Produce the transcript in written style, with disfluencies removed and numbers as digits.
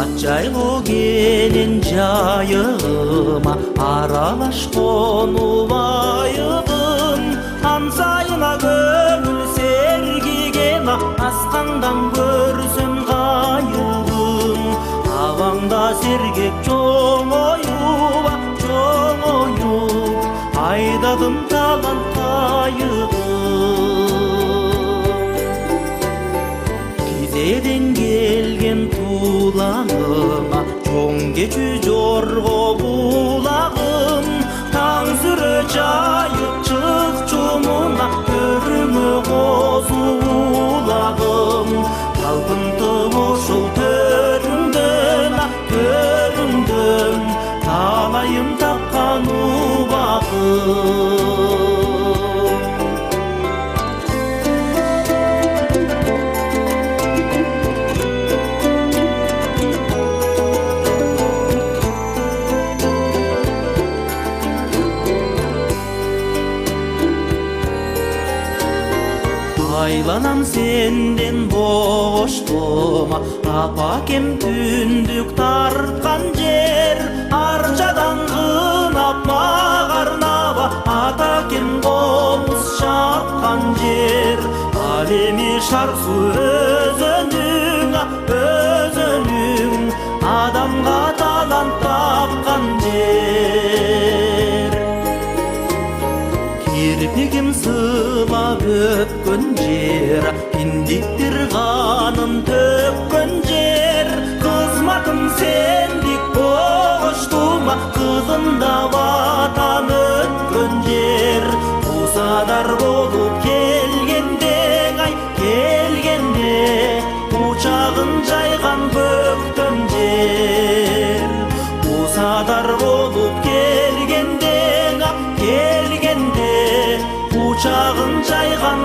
ат жайлуу кенен жайыма аралаш конулайыгым ансайына көңүл сергиген аскандан көрсөм кайыгым абаңда сергек чоңоюп айдадым талант кайыгым кизеден келген тулаңыма чоң кечүү жорго булагым таң сүрө жайып чык чумуна көрүмө козулагым талпынтып ушул төрүңдөн талайым тапкан убагым айланам сенден боштома апакем түндүк тарткан жер арчадан кынап мага арнаба атакем комуз чапкан жер ал эми шар суу өзөнүң адамга талант тапкан жер кирпигим сылап өпкөн жер киндиктир канын төккөн жер кызматым сендик богоштума кызында ватан өткөн жер усадар болуп келгенде учагын жайган көктөн жер усадар болуп келгенде учагын жайган